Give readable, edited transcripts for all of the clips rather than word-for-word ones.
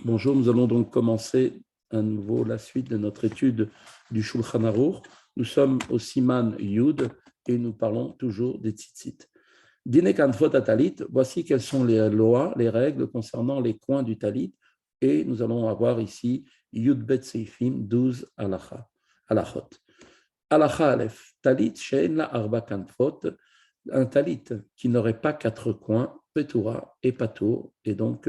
Bonjour, nous allons donc commencer à nouveau la suite de notre étude du Shulchan Aruch. Nous sommes au Siman Yud et nous parlons toujours des tzitzit. Dine kanfot talit, voici quelles sont les lois, les règles concernant les coins du talit. Et nous allons avoir ici Yud Bet Seifim 12 halachot. Halacha Aleph, talit she'en la arba kanfot, un talit qui n'aurait pas quatre coins, petura et patour, et donc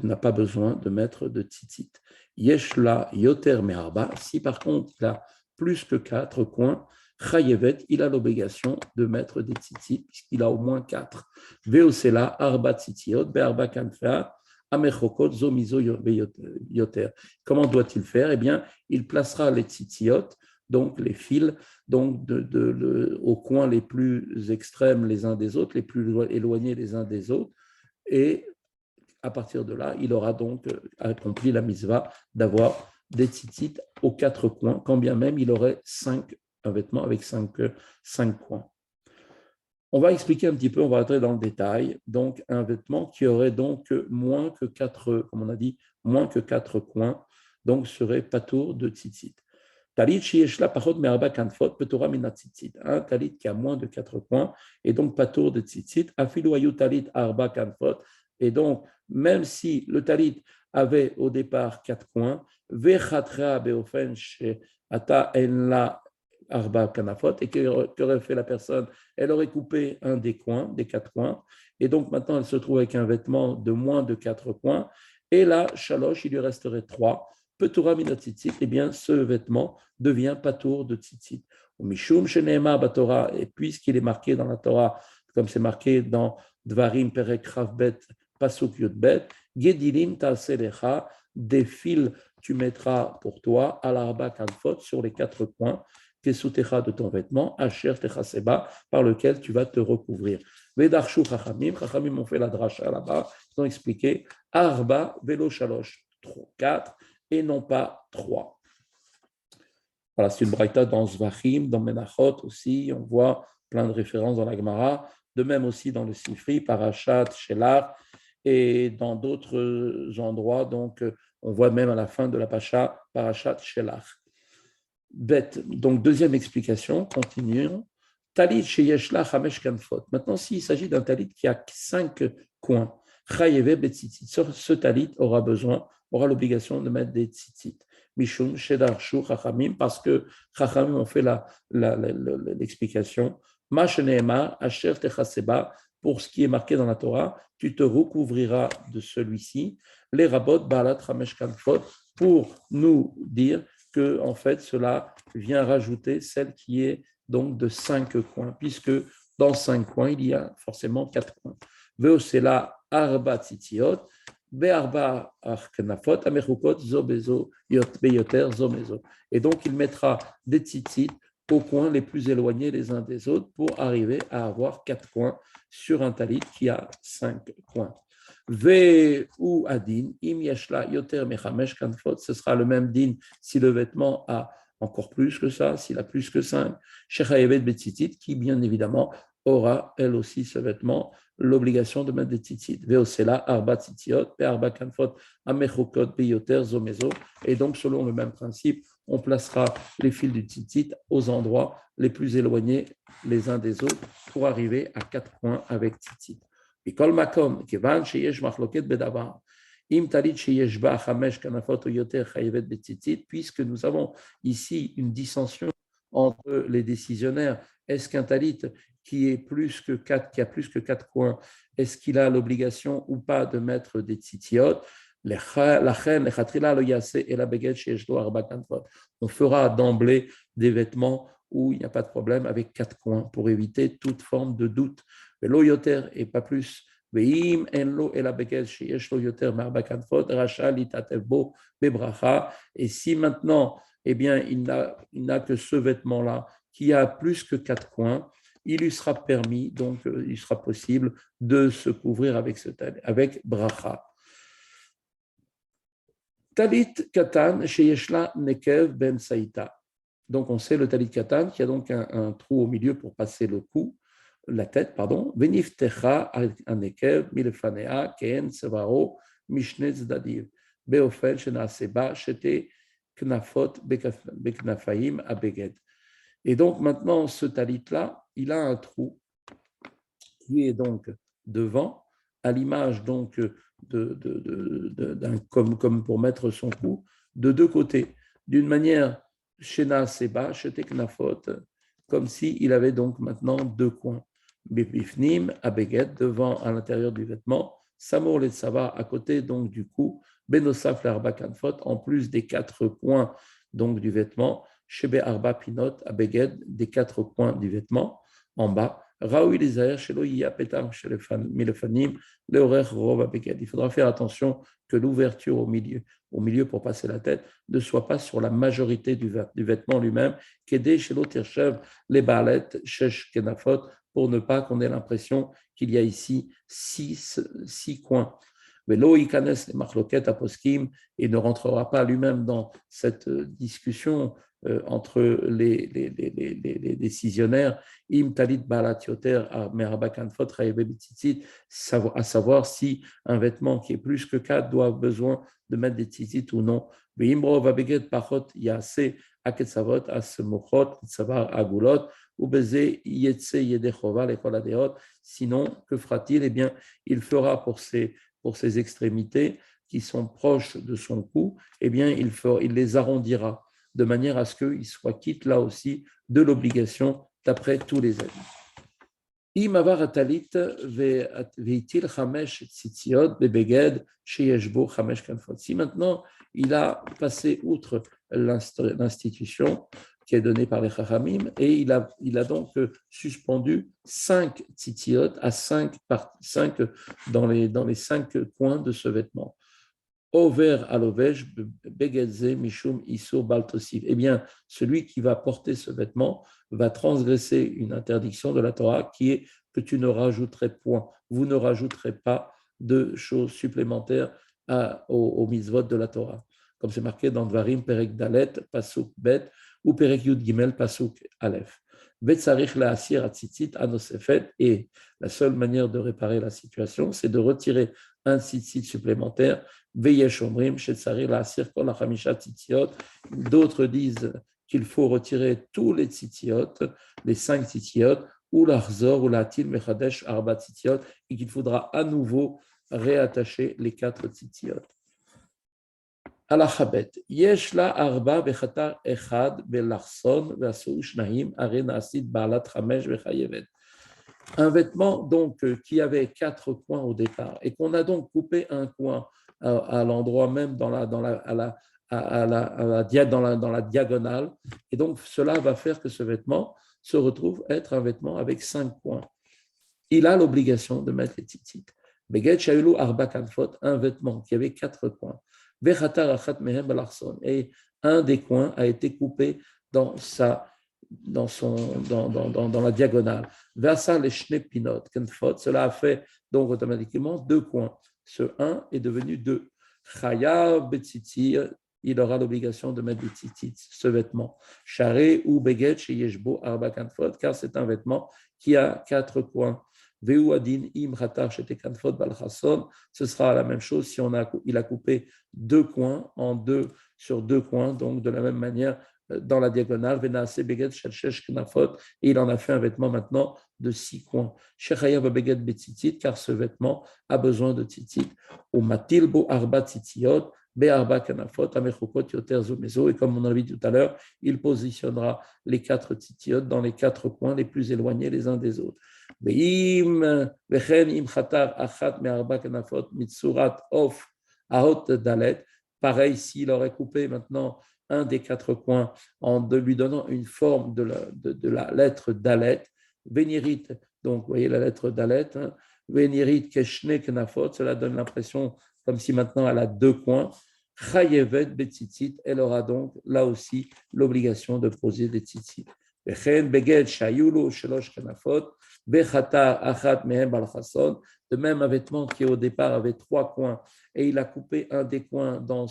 n'a pas besoin de mettre de tzitzit. Yeshla yoter me'arba, si par contre il a plus que quatre coins, chayevet, il a l'obligation de mettre des tzitzit, puisqu'il a au moins quatre. Veosela arba tzitziot, be'arba kanfa, amechokot zomizo yoter. Comment doit-il faire? Eh bien, il placera les tzitziot, donc les fils, donc aux coins les plus extrêmes les uns des autres, les plus éloignés les uns des autres, et à partir de là, il aura donc accompli la mitzvah d'avoir des tzitzit aux quatre coins, quand bien même il aurait un vêtement avec cinq coins. On va expliquer un petit peu, on va entrer dans le détail. Donc, un vêtement qui aurait donc moins que quatre, comme on a dit, moins que quatre coins, donc serait patour de tzitzit. Talit shieshla pachot me'arba kanfot petora mina tzitzit. Un talit qui a moins de quatre coins et donc patour de tzitzit. Afilu ayu talit arba kanfot. Et donc, même si le talit avait au départ quatre coins, vechatra beofen she'ata en la arba kanafot, et qu'aurait fait la personne? Elle aurait coupé un des coins, des quatre coins, et donc maintenant elle se trouve avec un vêtement de moins de quatre coins, et là, shalosh, il lui resterait trois. Petura mina tzitzit, eh bien ce vêtement devient patour de tzitzit. Mishum sheneema batora, et puisqu'il est marqué dans la Torah, comme c'est marqué dans Dvarim Perek Ravbet Pasuk Yudbet, Gedilim Taselecha, des fils tu mettras pour toi à l'arba kanfot sur les quatre coins, Kesutecha de ton vêtement, Asher Techaseba, par lequel tu vas te recouvrir. Vedarshu Chachamim, Chachamim ont fait la dracha là-bas, ils ont expliqué Arba Velo Shalosh, 4 et non pas 3. Voilà, c'est une braïta dans Zvachim, dans Menachot aussi, on voit plein de références dans la Gemara, de même aussi dans le Sifri, Parashat, Shelach, et dans d'autres endroits, donc on voit même à la fin de la Pacha, Parashat, Shelach. Bête. Donc, deuxième explication, continuons. Talit sheyeshla chamesh kanfot. Maintenant, s'il s'agit d'un talit qui a cinq coins, chayeve betzitzit. Ce talit aura l'obligation de mettre des tzitzit. Mishum shedarshu chachamim, parce que chachamim ont fait l'explication. Ma sheneema asher techaseba, pour ce qui est marqué dans la Torah, tu te recouvriras de celui-ci. Les rabot balat chamesh kanfot, pour nous dire que en fait cela vient rajouter celle qui est donc de cinq coins, puisque dans cinq coins il y a forcément quatre coins. Veosela arba tzitziot, be'arba arkenafot, amechukot zo bezo beyoter zo mezo. Et donc il mettra des tzitzit aux coins les plus éloignés les uns des autres pour arriver à avoir quatre coins sur un talit qui a cinq coins. Ve ou adin, im yeshla yoter mechamesh kanfot, ce sera le même din si le vêtement a encore plus que ça, s'il a plus que 5. Shechayevet betzitzit, qui bien évidemment aura elle aussi ce vêtement l'obligation de mettre des tzitzit. Veosela arba tzitziot, pe arba kanfot, amechokot beyoter zomezo. Et donc selon le même principe, on placera les fils du tzitzit aux endroits les plus éloignés les uns des autres pour arriver à quatre coins avec tzitzit. בכל מקום, כיוון שיש מחלוקת בדבר, אם טלית שיש בה 5 כנפות או יותר חייבת בציצית, puisque nous avons ici une dissension entre les décisionnaires, est-ce qu'un talit qui a plus que quatre coins, est-ce qu'il a l'obligation ou pas de mettre des tzitziot? On fera d'emblée des vêtements où il n'y a pas de problème avec quatre coins pour éviter toute forme de doute. ולא יותר, et pas plus. ואם אין לו אלא בגד שיש לו יותר מארבע כנפות, רשאי להתעטף בו בברכה. Et si maintenant, eh bien, il n'a que ce vêtement-là qui a plus que quatre coins, il lui sera permis, donc il sera possible de se couvrir avec bracha. Talit katan sheyeshla nekev ben saïta. Donc on sait le talit katan qui a donc un trou au milieu pour passer le cou. La tête, pardon, Veniftecha anekev milfanea ken sevaro mishne tzdadiv, beofen shenase ba shete knafot beknafaim abeged. Et donc maintenant, ce talit-là, il a un trou qui est donc devant, à l'image donc comme pour mettre son cou, de deux côtés, d'une manière shena seba, shete knafot, comme s'il avait donc maintenant deux coins. Bifnim, abeged, devant, à l'intérieur du vêtement, samor le tsava, à côté donc du cou, benosaf l'arba kanfot, en plus des quatre coins donc du vêtement, shebe arba pinot, abeged, des quatre coins du vêtement, en bas. Il faudra faire attention que l'ouverture au milieu pour passer la tête, ne soit pas sur la majorité du vêtement lui-même, pour ne pas qu'on ait l'impression qu'il y a ici six coins. Mais l'oïkanes les marloquettes aposkim, et ne rentrera pas lui-même dans cette discussion entre les décisionnaires, im talit balat yoter merabakan fot raïbebitzitzit, à savoir si un vêtement qui est plus que 4 doit avoir besoin de mettre des tzitzit ou non. Beimro vabeged pachot yase aketsavot asmochot tsavar agulot ou beze yetse yedechova les koladeot. Sinon, que fera-t-il? Eh bien, il fera pour ses extrémités qui sont proches de son cou, eh bien, il les arrondira de manière à ce qu'il soit quitte là aussi de l'obligation d'après tous les avis. Si maintenant il a passé outre l'institution qui est donnée par les Chachamim et il a donc suspendu 5 tzitziot à 5 dans les 5 coins de ce vêtement. Over alovej begedze mishum iso baltosiv. Eh bien, celui qui va porter ce vêtement va transgresser une interdiction de la Torah qui est que tu ne rajouterais point. Vous ne rajouterez pas de choses supplémentaires au mitzvot de la Torah. Comme c'est marqué dans Dvarim, Perek Dalet, Pasuk Bet, ou Perek Yud Gimel, Pasuk Aleph. Betzarich la asir atzitzit anosefet, et la seule manière de réparer la situation, c'est de retirer un tzitzit supplémentaire. D'autres disent qu'il faut retirer tous les tzitziot, les 5 tzitziot, ou l'achzor ou l'atil mechadesh arba tzitziot, et qu'il faudra à nouveau réattacher les 4 tzitziot. Alachabet, yesh la arba bechatar echad belachson ve'asou shnahim arena asid ba'alat chamesh ve'chayevet. Un vêtement donc qui avait 4 coins au départ et qu'on a donc coupé un coin à l'endroit même dans la diagonale, et donc cela va faire que ce vêtement se retrouve être un vêtement avec 5 coins. Il a l'obligation de mettre les tzitzit. Beged shayulu arba kanfot, un vêtement qui avait 4 coins. Vechatar achat mehem balarson, et un des coins a été coupé dans la diagonale. Versa les shne pinot kanfot, cela a fait donc automatiquement 2 coins. Ce 1 est devenu 2. Chayav betzitzi, il aura l'obligation de mettre des tzitzit, ce vêtement. Charé ou beged chez Yeshbo arba kanfot, car c'est un vêtement qui a 4 coins. Veu adin im ratar shete kanfot balchason, ce sera la même chose si il a coupé 2 coins sur 2 coins, donc de la même manière dans la diagonale, Venaase beged shel shesh knafot, et il en a fait un vêtement maintenant de 6 coins. Shechayav beged betzitzit, car ce vêtement a besoin de tzitzit. Ou matilbo arba tzitziot, be'arba kanafot, amechokot yoter zomezo, et comme on a vu tout à l'heure, il positionnera les 4 tzitziot dans les 4 coins les plus éloignés les uns des autres. Ve'im vechen im chatar achat me'arba kanafot mitsurat of ahot dalet, pareil s'il aurait coupé maintenant un des 4 coins en lui donnant une forme de la lettre Dalet, Vénirit, donc vous voyez la lettre Dalet, Vénirit Keshne Knafot, cela donne l'impression comme si maintenant elle a 2 coins. Chayevet Betzitzit, elle aura donc là aussi l'obligation de poser des tzitzit. Vechen Beged Shayulu Shelosh Knafot, Vechatar Achat Mehem Balchason, de même un vêtement qui au départ avait 3 coins et il a coupé un des coins dans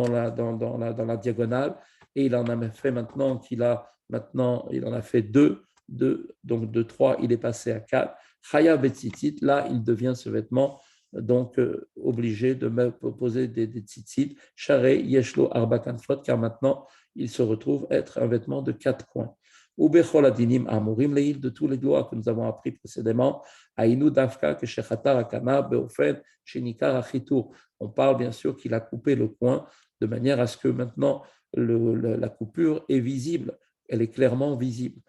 la diagonale, et il en a fait maintenant il en a fait 2, donc de 3 il est passé à 4. Chaya Betzitzit, là il devient ce vêtement donc obligé de poser des tzitzit, charé, yeshlo, arba kanfot, car maintenant, il se retrouve être un vêtement de 4 points. Ou bechol adinim amurim leil, de tous les lois que nous avons appris précédemment, aïnou dafka, que shechatar akana, beofen, shenikar achitur. On parle bien sûr qu'il a coupé le coin de manière à ce que maintenant la coupure est visible, elle est clairement visible.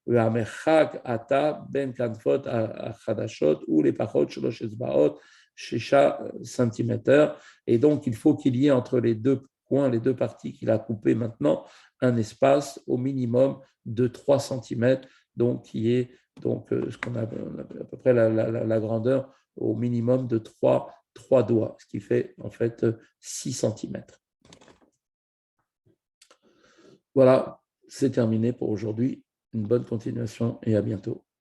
Ata ben kanfot achadashot ou les pachot shlosh ezbaot 6 cm. Et donc il faut qu'il y ait entre les deux coins, les deux parties qu'il a coupées maintenant, un espace au minimum de 3 cm, donc qui est donc ce qu'on a à peu près la grandeur au minimum de 3 doigts, ce qui fait en fait 6 cm. Voilà, c'est terminé pour aujourd'hui. Une bonne continuation et à bientôt.